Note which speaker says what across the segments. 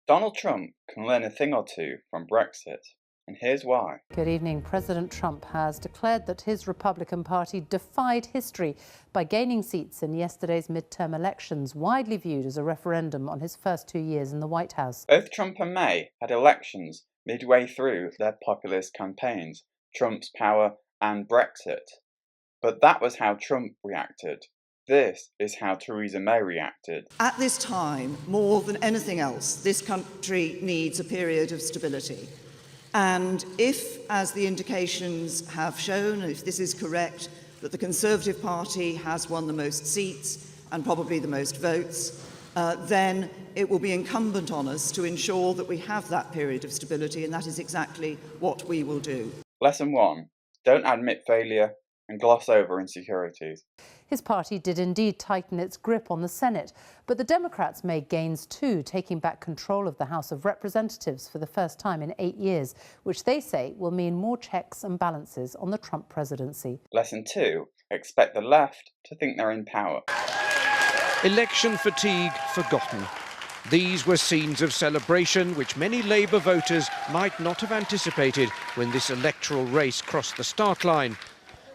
Speaker 1: Donald Trump can learn a thing or two from Brexit, and here's why.
Speaker 2: Good evening. President Trump has declared that his Republican Party defied history by gaining seats in yesterday's midterm elections, widely viewed as a referendum on his first 2 years in the White House.
Speaker 1: Both Trump and May had elections midway through their populist campaigns, Trump's power and Brexit. But that was how Trump reacted. This is how Theresa May reacted.
Speaker 3: At this time, more than anything else, this country needs a period of stability. And if, as the indications have shown, if this is correct, that the Conservative Party has won the most seats and probably the most votes, then it will be incumbent on us to ensure that we have that period of stability, and that is exactly what we will do.
Speaker 1: Lesson 1. Don't admit failure and gloss over insecurities.
Speaker 2: His party did indeed tighten its grip on the Senate, but the Democrats made gains too, taking back control of the House of Representatives for the first time in 8 years, which they say will mean more checks and balances on the Trump presidency.
Speaker 1: Lesson 2. Expect the left to think they're in power.
Speaker 4: Election fatigue forgotten. These were scenes of celebration which many Labour voters might not have anticipated when this electoral race crossed the start line.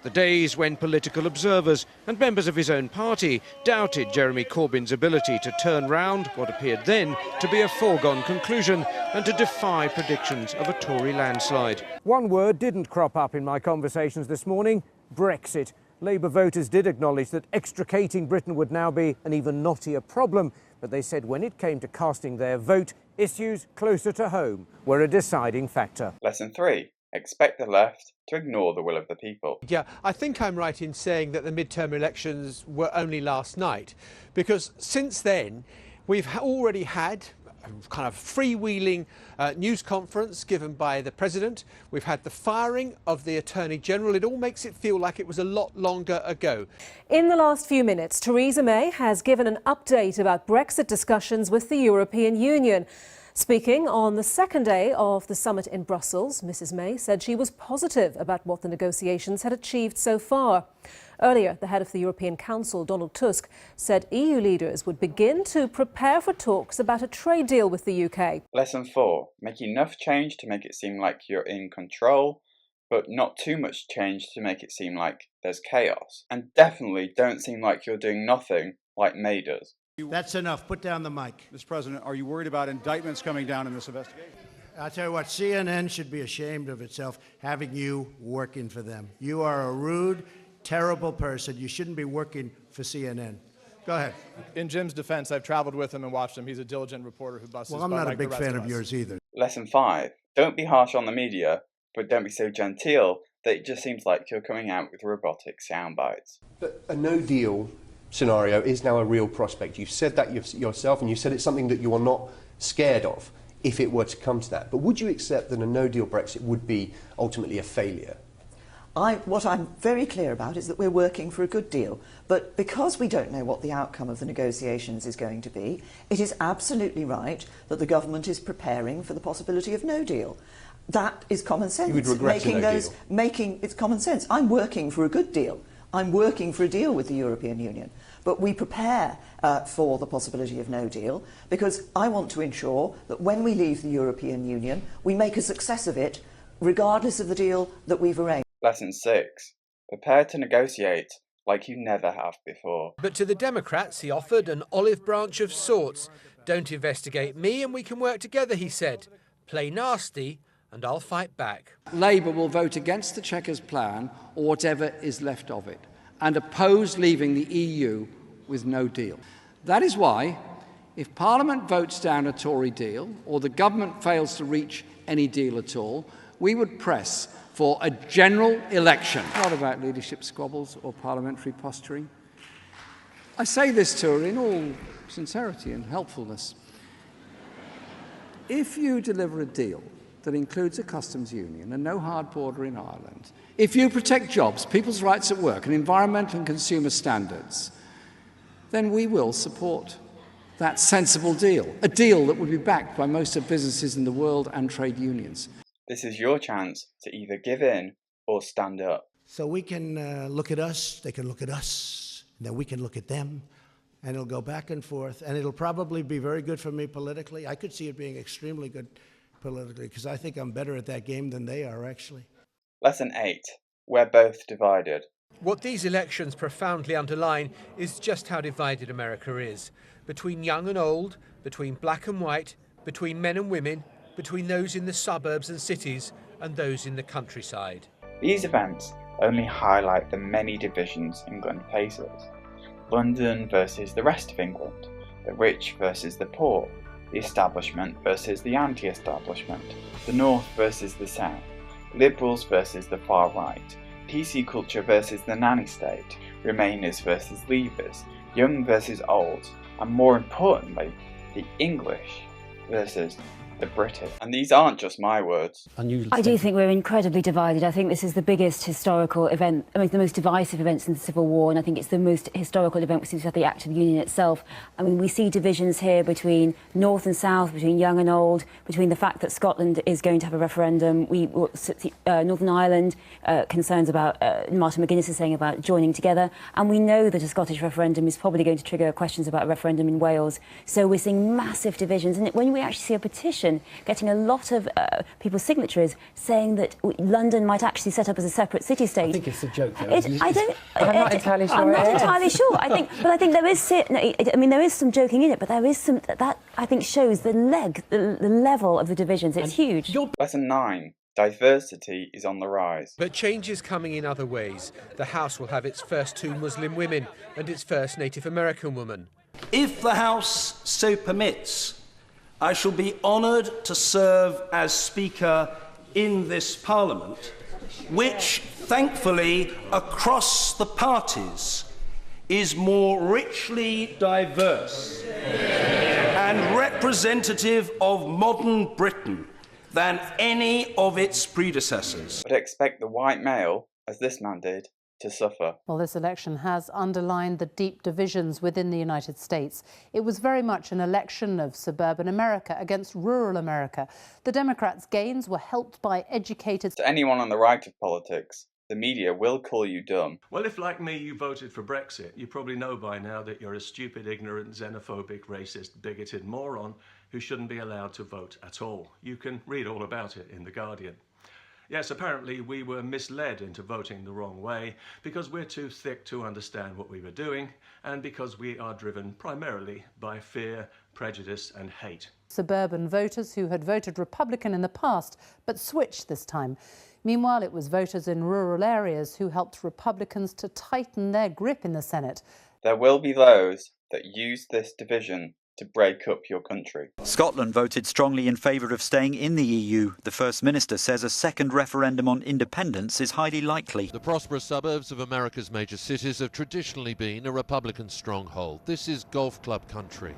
Speaker 4: The days when political observers and members of his own party doubted Jeremy Corbyn's ability to turn round what appeared then to be a foregone conclusion and to defy predictions of a Tory landslide.
Speaker 5: One word didn't crop up in my conversations this morning: Brexit. Labour voters did acknowledge that extricating Britain would now be an even knottier problem, but they said when it came to casting their vote, issues closer to home were a deciding factor.
Speaker 1: Lesson 3. Expect the left to ignore the will of the people.
Speaker 6: Yeah, I think I'm right in saying that the midterm elections were only last night, because since then we've already had a kind of freewheeling news conference given by the President. We've had the firing of the Attorney General. It all makes it feel like it was a lot longer ago.
Speaker 7: In the last few minutes, Theresa May has given an update about Brexit discussions with the European Union. Speaking on the second day of the summit in Brussels, Mrs May said she was positive about what the negotiations had achieved so far. Earlier, the head of the European Council, Donald Tusk, said EU leaders would begin to prepare for talks about a trade deal with the UK.
Speaker 1: Lesson 4. Make enough change to make it seem like you're in control, but not too much change to make it seem like there's chaos. And definitely don't seem like you're doing nothing like May does.
Speaker 8: That's enough. Put down the mic.
Speaker 9: Mr. President, are you worried about indictments coming down in this investigation?
Speaker 8: I'll tell you what, CNN should be ashamed of itself having you working for them. You are a rude, terrible person. You shouldn't be working for CNN. Go ahead.
Speaker 10: In Jim's defense, I've traveled with him and watched him. He's a diligent reporter who busts his butt.
Speaker 8: Well, I'm not
Speaker 10: like
Speaker 8: a big
Speaker 10: the rest
Speaker 8: fan
Speaker 10: of
Speaker 8: of yours either.
Speaker 1: Lesson 5. Don't be harsh on the media, but don't be so genteel that it just seems like you're coming out with robotic sound bites.
Speaker 11: But a no-deal scenario is now a real prospect. You've said that yourself, and you said it's something that you are not scared of if it were to come to that. But would you accept that a no-deal Brexit would be ultimately a failure?
Speaker 3: What I'm very clear about is that we're working for a good deal. But because we don't know what the outcome of the negotiations is going to be, it is absolutely right that the government is preparing for the possibility of no deal. That is common sense.
Speaker 11: You would regret a no deal.
Speaker 3: It's common sense. I'm working for a good deal. I'm working for a deal with the European Union. But we prepare for the possibility of no deal because I want to ensure that when we leave the European Union, we make a success of it, regardless of the deal that we've arranged.
Speaker 1: Lesson 6. Prepare to negotiate like you never have before.
Speaker 6: But to the Democrats, he offered an olive branch of sorts. Don't investigate me and we can work together, he said. Play nasty and I'll fight back.
Speaker 12: Labour will vote against the Chequers plan or whatever is left of it and oppose leaving the EU with no deal. That is why, if Parliament votes down a Tory deal or the government fails to reach any deal at all, we would press for a general election. Not about leadership squabbles or parliamentary posturing. I say this to her in all sincerity and helpfulness. If you deliver a deal that includes a customs union and no hard border in Ireland, if you protect jobs, people's rights at work and environmental and consumer standards, then we will support that sensible deal, a deal that would be backed by most of businesses in the world and trade unions.
Speaker 1: This is your chance to either give in or stand up.
Speaker 8: So we can look at us, they can look at us, then we can look at them, and it'll go back and forth, and it'll probably be very good for me politically. I could see it being extremely good politically, because I think I'm better at that game than they are, actually.
Speaker 1: Lesson 8. We're both divided.
Speaker 6: What these elections profoundly underline is just how divided America is. Between young and old, between black and white, between men and women, between those in the suburbs and cities and those in the countryside.
Speaker 1: These events only highlight the many divisions England faces. London versus the rest of England, the rich versus the poor, the establishment versus the anti-establishment, the north versus the south, liberals versus the far right, PC culture versus the nanny state, Remainers versus Leavers, young versus old, and more importantly, the English versus the British. And these aren't just my words.
Speaker 13: I do think we're incredibly divided. I think this is the biggest historical event, I mean, the most divisive event since the Civil War, and I think it's the most historical event since we've had the Act of Union itself. I mean, we see divisions here between North and South, between young and old, between the fact that Scotland is going to have a referendum, Northern Ireland, concerns about, Martin McGuinness is saying about joining together, and we know that a Scottish referendum is probably going to trigger questions about a referendum in Wales. So we're seeing massive divisions, and when we actually see a petition getting a lot of people's signatures saying that London might actually set up as a separate city-state.
Speaker 14: I think it's a joke, though, isn't it?
Speaker 13: I'm not entirely sure. I'm not entirely sure. I think there is. I mean, there is some joking in it, but there is some that I think shows the level of the divisions. It's huge.
Speaker 1: Lesson 9. Diversity is on the rise.
Speaker 6: But change is coming in other ways. The House will have its first 2 Muslim women and its first Native American woman.
Speaker 15: If the House so permits, I shall be honoured to serve as Speaker in this Parliament, which, thankfully, across the parties, is more richly diverse and representative of modern Britain than any of its predecessors.
Speaker 1: But expect the white male, as this man did, to suffer.
Speaker 2: Well, this election has underlined the deep divisions within the United States. It was very much an election of suburban America against rural America. The Democrats' gains were helped by educated...
Speaker 1: To anyone on the right of politics, the media will call you dumb.
Speaker 16: Well, if, like me, you voted for Brexit, you probably know by now that you're a stupid, ignorant, xenophobic, racist, bigoted moron who shouldn't be allowed to vote at all. You can read all about it in The Guardian. Yes, apparently we were misled into voting the wrong way because we're too thick to understand what we were doing and because we are driven primarily by fear, prejudice and hate.
Speaker 2: Suburban voters who had voted Republican in the past but switched this time. Meanwhile, it was voters in rural areas who helped Republicans to tighten their grip in the Senate.
Speaker 1: There will be those that use this division to break up your country.
Speaker 17: Scotland voted strongly in favour of staying in the EU. The First Minister says a second referendum on independence is highly likely.
Speaker 18: The prosperous suburbs of America's major cities have traditionally been a Republican stronghold. This is golf club country.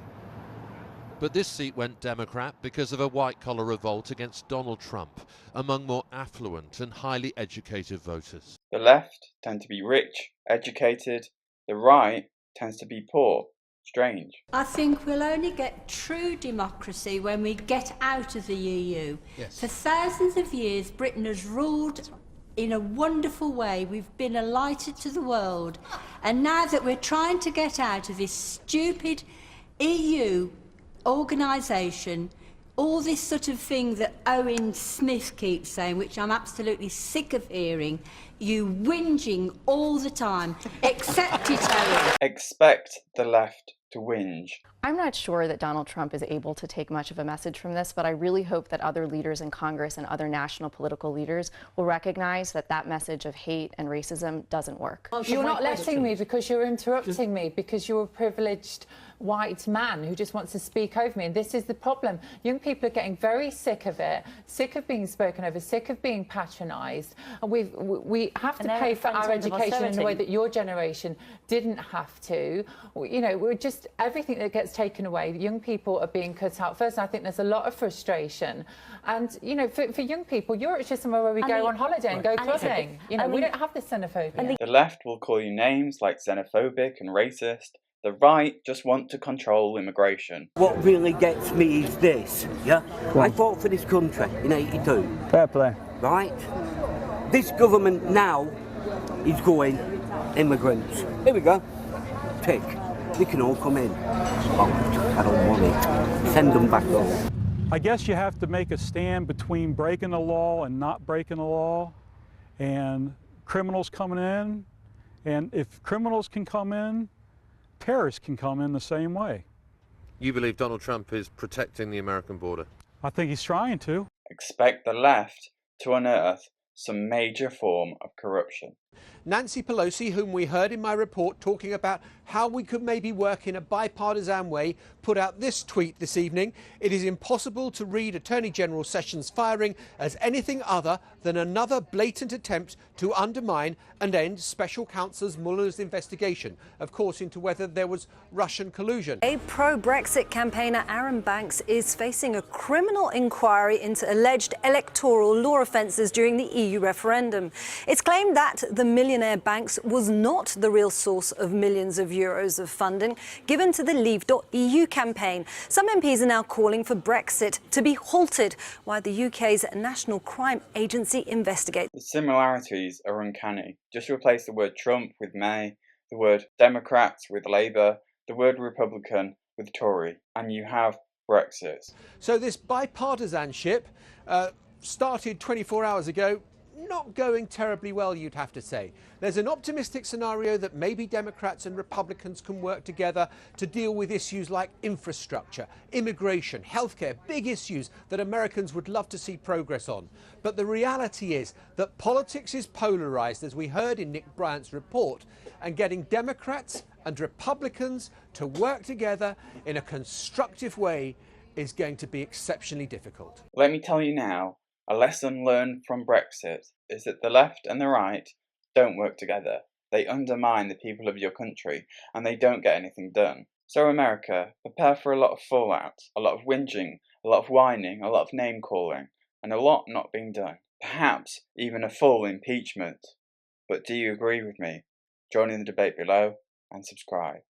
Speaker 18: But this seat went Democrat because of a white-collar revolt against Donald Trump among more affluent and highly educated voters.
Speaker 1: The left tend to be rich, educated. The right tends to be poor. Strange.
Speaker 19: I think we'll only get true democracy when we get out of the EU.
Speaker 14: Yes.
Speaker 19: For thousands of years, Britain has ruled in a wonderful way. We've been a light to the world. And now that we're trying to get out of this stupid EU organisation, all this sort of thing that Owen Smith keeps saying, which I'm absolutely sick of hearing, you whinging all the time. Accept it, Owen.
Speaker 1: Expect the left to whinge.
Speaker 20: I'm not sure that Donald Trump is able to take much of a message from this, but I really hope that other leaders in Congress and other national political leaders will recognize that that message of hate and racism doesn't work.
Speaker 21: You're not letting me because you're interrupting me because you're a privileged white man who just wants to speak over me, and this is the problem. Young people are getting very sick of it, sick of being spoken over, sick of being patronised. We have to pay for our education in a way that your generation didn't have to. You know, we're just everything that gets taken away. Young people are being cut out first, and I think there's a lot of frustration. And you know, for young people, Europe's just somewhere where we go on holiday and go clubbing. You know, we don't have this xenophobia.
Speaker 1: The left will call you names like xenophobic and racist. The right just want to control immigration.
Speaker 22: What really gets me is this, yeah? I fought for this country in '82.
Speaker 23: Fair play.
Speaker 22: Right? This government now is going immigrants. Here we go. Tick. They can all come in. Oh, I don't want it. Send them back home.
Speaker 4: I guess you have to make a stand between breaking the law and not breaking the law, and criminals coming in. And if criminals can come in, terrorists can come in the same way.
Speaker 18: You believe Donald Trump is protecting the American border?
Speaker 4: I think he's trying to.
Speaker 1: Expect the left to unearth some major form of corruption.
Speaker 6: Nancy Pelosi, whom we heard in my report talking about how we could maybe work in a bipartisan way, put out this tweet this evening. It is impossible to read Attorney General Sessions' firing as anything other than another blatant attempt to undermine and end Special Counsel Mueller's investigation, of course, into whether there was Russian collusion.
Speaker 14: A pro-Brexit campaigner, Aaron Banks, is facing a criminal inquiry into alleged electoral law offences during the EU referendum. It's claimed that the millionaire Banks was not the real source of millions of euros of funding given to the Leave.eu campaign. Some MPs are now calling for Brexit to be halted while the UK's National Crime Agency investigates.
Speaker 1: The similarities are uncanny. Just replace the word Trump with May, the word Democrats with Labour, the word Republican with Tory, and you have Brexit.
Speaker 6: So this bipartisanship started 24 hours ago. Not going terribly well, you'd have to say. There's an optimistic scenario that maybe Democrats and Republicans can work together to deal with issues like infrastructure, immigration, healthcare, big issues that Americans would love to see progress on. But the reality is that politics is polarised, as we heard in Nick Bryant's report, and getting Democrats and Republicans to work together in a constructive way is going to be exceptionally difficult.
Speaker 1: Let me tell you now, a lesson learned from Brexit is that the left and the right don't work together. They undermine the people of your country and they don't get anything done. So America, prepare for a lot of fallout, a lot of whinging, a lot of whining, a lot of name calling, and a lot not being done. Perhaps even a full impeachment. But do you agree with me? Join in the debate below and subscribe.